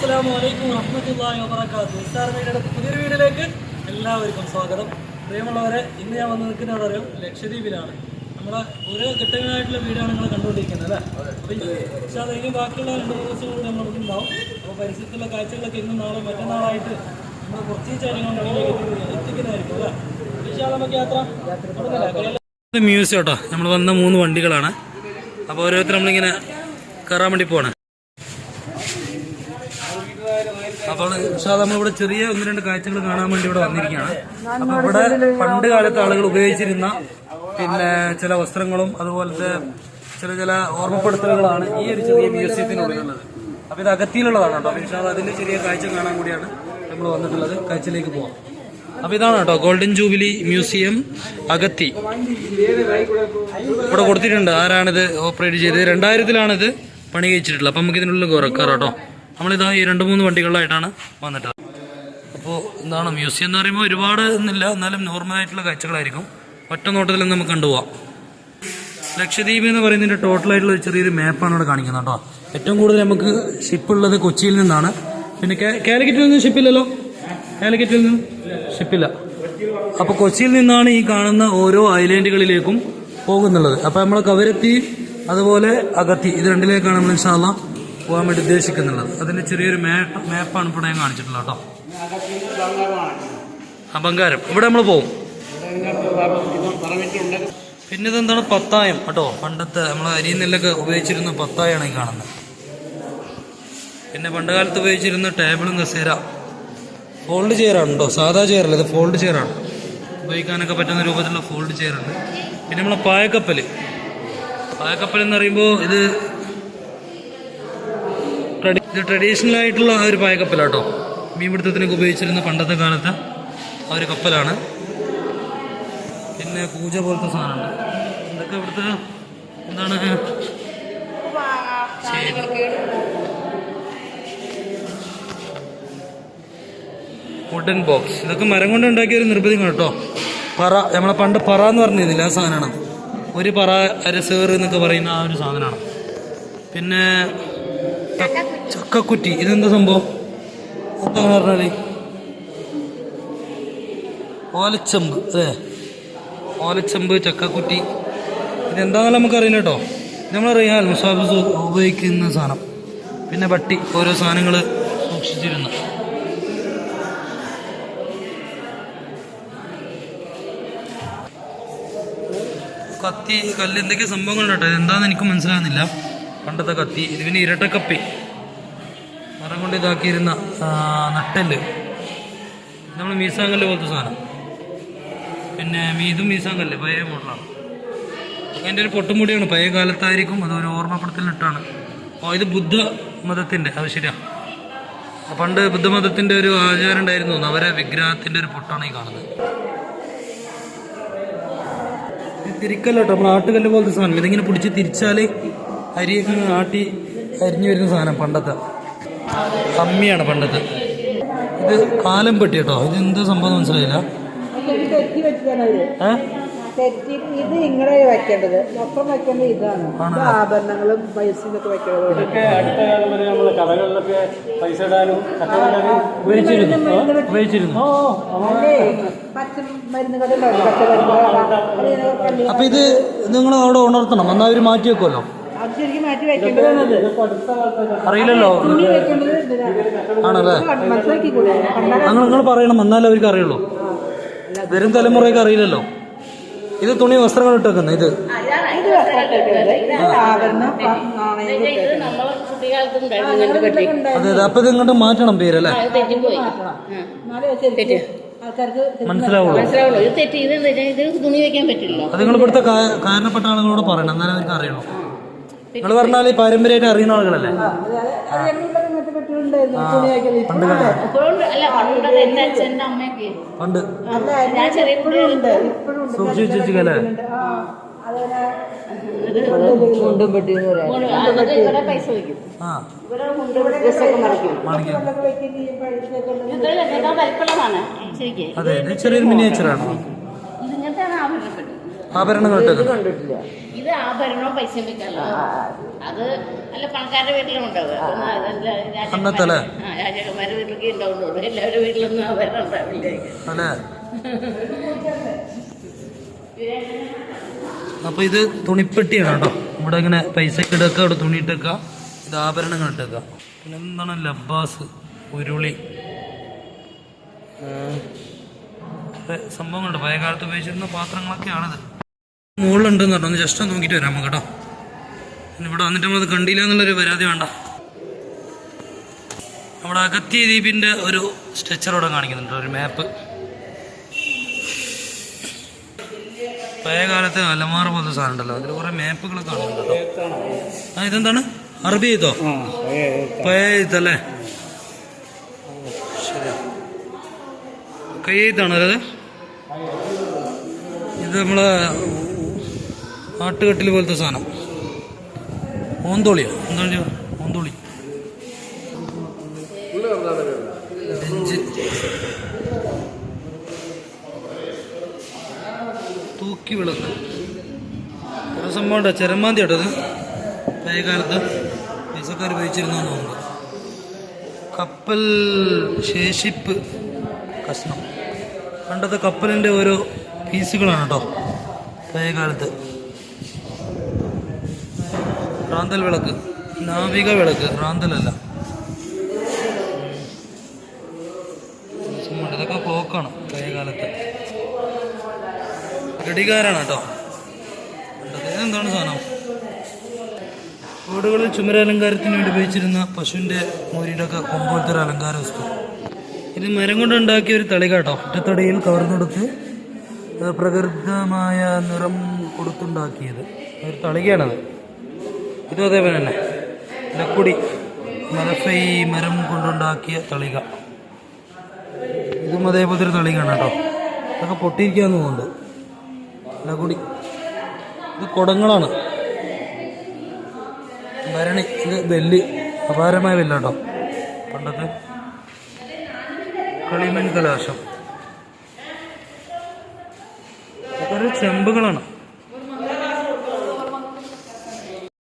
അസ്സലാമലൈക്കും വറഹ്മത്തുള്ളാഹി വബറകാതുഹു. നിസ്സാർ മീഡിയയുടെ പുതിയൊരു വീഡിയോയിലേക്ക് എല്ലാവർക്കും സ്വാഗതം. പ്രിയമുള്ളവരെ, ഇന്ന് ഞാൻ വന്ന് നിൽക്കുന്നത് അറിയാം ലക്ഷദ്വീപിലാണ്. നമ്മളെ ഓരോ ഘട്ടങ്ങളായിട്ടുള്ള വീഡിയോ ആണ് നിങ്ങൾ കണ്ടുകൊണ്ടിരിക്കുന്നത് അല്ലേ. അപ്പോൾ പക്ഷേ അതിന് ബാക്കിയുള്ള 2-3 ദിവസം കൂടി നമ്മൾക്ക് ഉണ്ടാവും. അപ്പോൾ പരിസരത്തുള്ള കാഴ്ചകളൊക്കെ ഇന്നും നാളെ മറ്റന്നാളായിട്ട് നമ്മൾ കുറച്ച് കാര്യങ്ങൾ എത്തിക്കുന്നതായിരിക്കും അല്ലേ. പക്ഷേ നമുക്ക് യാത്ര മ്യൂസിയം കേട്ടോ. നമ്മൾ വന്ന 3 വണ്ടികളാണ്. അപ്പോൾ ഓരോരുത്തർ നമ്മളിങ്ങനെ കയറാൻ വേണ്ടി പോവാണ്. അപ്പോൾ നമ്മളിവിടെ ചെറിയ 1-2 കാഴ്ചകൾ കാണാൻ വേണ്ടി ഇവിടെ വന്നിരിക്കുകയാണ്. അപ്പോൾ ഇവിടെ പണ്ട് കാലത്ത് ആളുകൾ ഉപയോഗിച്ചിരുന്ന പിന്നെ ചില വസ്ത്രങ്ങളും അതുപോലത്തെ ചില ഓർമ്മപ്പെടുത്തലുകളാണ് ഈ ഒരു ചെറിയ മ്യൂസിയത്തിനുള്ളിലുള്ളത്. അപ്പോൾ ഇത് അഗത്തിയിലുള്ളതാണ് കേട്ടോ. അപ്പോൾ അതിന്റെ ചെറിയ കാഴ്ച കാണാൻ കൂടിയാണ് നമ്മൾ വന്നിട്ടുള്ളത്. കാഴ്ചയിലേക്ക് പോവാം. അപ്പോൾ ഇതാണ് കേട്ടോ ഗോൾഡൻ ജൂബിലി മ്യൂസിയം അഗത്തി. ഇവിടെ കൊടുത്തിട്ടുണ്ട് ആരാണിത് ഓപ്പറേറ്റ് ചെയ്തത്. 2000-ലാണിത് പണി കഴിച്ചിട്ടുള്ളത്. അപ്പം നമുക്ക് ഇതിനുള്ളിൽ കയറാം കേട്ടോ. നമ്മളിതാ ഈ 2-3 വണ്ടികളിലായിട്ടാണ് വന്നിട്ടത്. അപ്പോൾ എന്താണ് മ്യൂസിയം എന്ന് പറയുമ്പോൾ ഒരുപാട് ഒന്നുമില്ല, എന്നാലും നോർമലായിട്ടുള്ള കാഴ്ചകളായിരിക്കും. ഒറ്റ നോട്ടത്തിൽ നമുക്ക് കണ്ടുപോകാം. ലക്ഷദ്വീപ് എന്ന് പറയുന്നതിൻ്റെ ടോട്ടലായിട്ടുള്ള ഒരു ചെറിയൊരു മാപ്പാണ് ഇവിടെ കാണിക്കുന്നത് കേട്ടോ. ഏറ്റവും കൂടുതൽ നമുക്ക് ഷിപ്പുള്ളത് കൊച്ചിയിൽ നിന്നാണ്. പിന്നെ കാലിക്കറ്റിൽ നിന്ന് ഷിപ്പില്ലല്ലോ. കാലിക്കറ്റിൽ നിന്ന് ഷിപ്പില്ല. അപ്പോൾ കൊച്ചിയിൽ നിന്നാണ് ഈ കാണുന്ന ഓരോ ഐലൻഡുകളിലേക്കും പോകുന്നുള്ളത്. അപ്പോൾ നമ്മൾ കവരത്തി അതുപോലെ അഗത്തി ഇത് രണ്ടിലേക്കാണ് നമ്മൾ ഇൻഷാ അല്ലാഹ് പോകാൻ വേണ്ടി ഉദ്ദേശിക്കുന്നുള്ളത്. അതിന്റെ ചെറിയൊരു മാപ്പാണ് ഇപ്പോൾ ഞാൻ കാണിച്ചിട്ടുള്ളത് കേട്ടോ. ആ ബംഗാരം ഇവിടെ നമ്മൾ പോകും. പിന്നെ ഇതെന്താണ് പത്തായം കേട്ടോ. പണ്ടത്തെ നമ്മൾ അരിയും നെല്ലൊക്കെ ഉപയോഗിച്ചിരുന്ന പത്തായാണ് ഈ കാണുന്നത്. പിന്നെ പണ്ടുകാലത്ത് ഉപയോഗിച്ചിരുന്ന ടേബിളും കസേര ഫോൾഡ് ചെയറാണ് കേട്ടോ. സാധാ ചെയറല്ല, ഇത് ഫോൾഡ് ചെയറാണ്. ഉപയോഗിക്കാനൊക്കെ പറ്റുന്ന രൂപത്തിലുള്ള ഫോൾഡ് ചെയറുണ്ട്. പിന്നെ നമ്മളെ പായക്കപ്പൽ എന്ന് പറയുമ്പോൾ ഇത് ട്രഡീഷണൽ ആയിട്ടുള്ള ഒരു പായക്കപ്പലാട്ടോ. മീൻപിടുത്തത്തിനൊക്കെ ഉപയോഗിച്ചിരുന്ന പണ്ടത്തെ കാലത്ത് ആ ഒരു കപ്പലാണ്. പിന്നെ പൂജ പോലത്തെ സാധനമുണ്ട്. ഇതൊക്കെ ഇവിടുത്തെ എന്താണ് വുഡൻ ബോക്സ്. ഇതൊക്കെ മരം കൊണ്ട് ഉണ്ടാക്കിയ ഒരു നിർബന്ധം കേട്ടോ. പറ, നമ്മളെ പണ്ട് പറ എന്ന് പറഞ്ഞിരുന്നില്ല, ആ സാധനമാണ്. ഒരു പറ അരസേറ് എന്നൊക്കെ പറയുന്ന ആ ഒരു സാധനമാണ്. പിന്നെ ചക്കക്കുറ്റി, ഇതെന്താ സംഭവം? എന്താ പറഞ്ഞാല് ഓലച്ചമ്പ് അല്ലേ. ഓലച്ചമ്പ്, ചക്കക്കുറ്റി, ഇതെന്താണെന്നല്ല നമുക്കറിയില്ല കേട്ടോ. നമ്മളറിയാം മുസാഫിസ് ഉപയോഗിക്കുന്ന സാധനം. പിന്നെ ബട്ടി, ഓരോ സാധനങ്ങൾ സൂക്ഷിച്ചിരുന്നു. കത്തി, കല്ല്, എന്തൊക്കെ സംഭവങ്ങളുണ്ട് കേട്ടോ. ഇതെന്താണെന്ന് എനിക്ക് മനസ്സിലാകുന്നില്ല. പണ്ടത്തെ കത്തി. ഇത് പിന്നെ ഇരട്ടക്കപ്പി, മരം കൊണ്ട് ഇതാക്കിയിരുന്ന നട്ടല്, നമ്മൾ മീസാങ്കല്ല് പോലത്തെ സാധനം. പിന്നെ ഇതും മീസാങ്കല്ല്, പഴയ മോഡലാണ്. അതിൻ്റെ ഒരു പൊട്ടുമുടിയാണ്, പഴയ കാലത്തായിരിക്കും. അതൊരു ഓർമ്മപ്പെടുത്തലിട്ടാണ്. അപ്പോൾ ഇത് ബുദ്ധ മതത്തിൻ്റെ, അത് ശരിയാ. പണ്ട് ബുദ്ധമതത്തിൻ്റെ ഒരു ആചാരം ഉണ്ടായിരുന്നു. അവരെ വിഗ്രഹത്തിൻ്റെ ഒരു പൊട്ടാണ് ഈ കാണുന്നത്. ഇത് തിരിക്കല്ല കേട്ടോ, നമ്മൾ ആട്ടുകല്ല് പോലത്തെ സാധനം. ഇതിങ്ങനെ പിടിച്ച് തിരിച്ചാൽ അരിയൊക്കെ ആട്ടി അരിഞ്ഞു വരുന്ന സാധനം. പണ്ടത്തെ കമ്മിയാണ് പണ്ടത്തെ. ഇത് കാലം പെട്ടി കേട്ടോ. ഇത് എന്താ സംഭവം മനസ്സിലായില്ല. ഇത് ഇങ്ങനെ വെക്കേണ്ടത്, മൊത്തം വെക്കേണ്ടത് ഇതാണ്. ആഭരണങ്ങളും പൈസയൊക്കെ വെക്കേണ്ടത്. ഇതൊക്കെ അടുത്ത കാലം വരെ നമ്മൾ കടകളിലൊക്കെ പൈസ ഇടാനും ഉപയോഗിച്ചിരുന്നു. പച്ചമരുന്ന് കട. അപ്പൊ ഇത് നിങ്ങൾ അവിടെ ഉണർത്തണം, എന്നാൽ അവർ മാറ്റി വെക്കുമല്ലോ. അത് ശരിക്കും മാറ്റി വെക്കേണ്ടത് അറിയില്ലല്ലോ. ആണല്ലേ. നിങ്ങൾ പറയണം, എന്നാലും അവർക്ക് അറിയുള്ളൂ. വരും തലമുറയ്ക്ക് അറിയില്ലല്ലോ. ഇത് തുണി വസ്ത്രങ്ങൾ ഇട്ടേക്കുന്നത്. ഇത് അതെ അതെ. അപ്പൊ ഇത് ഇങ്ങോട്ട് മാറ്റണം പേരല്ലേ, മനസ്സിലാവുള്ളൂ. അത് നിങ്ങൾ ഇവിടുത്തെ കാരണപ്പെട്ട ആളുകളോട് പറയണം, എന്നാലും അവർക്ക് അറിയണം. നിങ്ങൾ പറഞ്ഞാൽ പാരമ്പര്യമായിട്ട് അറിയുന്ന ആളുകളല്ലേ. പണ്ട് സൂക്ഷിച്ചു വെച്ചില്ലേ. അതെ, ചെറിയൊരു മിനിയേച്ചറാണ്. ആഭരണങ്ങൾ ഇട്ടത്. ആഭരണവും പൈസ വെക്കാമല്ലോ. അത് നല്ല പണക്കാരുടെ വീട്ടിലും ഉണ്ടാവുക. അന്നത്തല്ലേ രാജകുമാരുടെ വീട്ടിലൊക്കെ ഉണ്ടാവുള്ളൂ. എല്ലാവരുടെ വീട്ടിലൊന്നും ആഭരണം ഉണ്ടാവില്ലേ. അല്ലേ? അപ്പൊ ഇത് തുണിപ്പെട്ടിയാണ് കേട്ടോ. ഇവിടെ ഇങ്ങനെ പൈസ ഇട്ടേക്കുക, ഇവിടെ തുണി ഇട്ടേക്കുക, ഇത് ആഭരണങ്ങൾ ഇട്ടേക്കുക. പിന്നെ എന്താണ് ലബാസ്, ഉരുളി, സംഭവങ്ങളുണ്ട്. പഴയ കാലത്ത് ഉപയോഗിച്ചിരുന്ന പാത്രങ്ങളൊക്കെയാണിത്. മുകളിലുണ്ടെന്ന് പറഞ്ഞു. ഒന്ന് ജസ്റ്റ് ഒന്ന് നോക്കിയിട്ട് വരാം നമുക്ക് കേട്ടോ. പിന്നെ ഇവിടെ വന്നിട്ട് നമ്മളത് കണ്ടില്ല എന്നുള്ളൊരു പരാതി വേണ്ട. നമ്മുടെ അഗത്തി ദ്വീപിൻ്റെ ഒരു സ്ട്രക്ചർ ഇവിടെ കാണിക്കുന്നുണ്ട്, ഒരു മാപ്പ്. പഴയ കാലത്ത് അലമാറ പോലത്തെ സാധനം ഉണ്ടല്ലോ, അതിൽ കുറേ മാപ്പുകളൊക്കെ കാണുന്നുണ്ട് കേട്ടോ. ആ ഇതെന്താണ്? അറബി എഴുത്തോ? പഴയ എഴുത്തല്ലേ? ശരി, കൈ എഴുത്താണോ അത്? ഇത് നമ്മളെ ആട്ടുകട്ടിൽ പോലത്തെ സാധനം. ഓന്തോളിയോ? എന്താണ് ഓന്തോളി? ബെഞ്ച്, തൂക്കി വിളക്ക്, ഒരു സംഭവം ഉണ്ടോ? ചെരമാന്തി കേട്ടോ ഇത്. പഴയ കാലത്ത് പൈസക്കാർ ഉപയോഗിച്ചിരുന്നു തോന്നുന്നു. കപ്പൽ ശേഷിപ്പ് കഷ്ണം, പണ്ടത്തെ കപ്പലിൻ്റെ ഓരോ പീസുകളാണ് കേട്ടോ പഴയ കാലത്ത്. റാന്തൽ വിളക്ക്, നാവിക വിളക്ക്, റാന്തലല്ല. ഇതൊക്കെ ക്ലോക്കാണ് പഴയ കാലത്ത്. ഘടികാരാണ് കേട്ടോ. എന്താണ് സാധനം? വീടുകളിൽ ചുമരലങ്കാരത്തിന് വേണ്ടി ഉപയോഗിച്ചിരുന്ന പശുവിൻ്റെ മൂരിയുടെ ഒക്കെ കൊമ്പോലത്തെ ഒരു അലങ്കാര വസ്തു. ഇത് മരം കൊണ്ടുണ്ടാക്കിയ ഒരു തളിക കേട്ടോ. ഒറ്റത്തടിയിൽ കവർന്നെടുത്ത് പ്രകൃതമായ നിറം കൊടുത്തുണ്ടാക്കിയത് ഒരു തളികയാണത്. ഇതും അതേപോലെ തന്നെ ലക്കുടി, മലഫൈ മരം കൊണ്ടുണ്ടാക്കിയ തളിക. ഇതും അതേപോലത്തെ ഒരു തളികയാണ് കേട്ടോ. ഇതൊക്കെ പൊട്ടിയിരിക്കാന്ന് തോന്നുന്നുണ്ട്. ലക്കുടി, ഇത് കുടങ്ങളാണ്. ഭരണി, ഇത് ബെല്ല്, അപാരമായ ബെല്ല കേട്ടോ. പണ്ടത്തെ കളിമൺ കലാശം. ഇതൊക്കെ ചെമ്പുകളാണ്.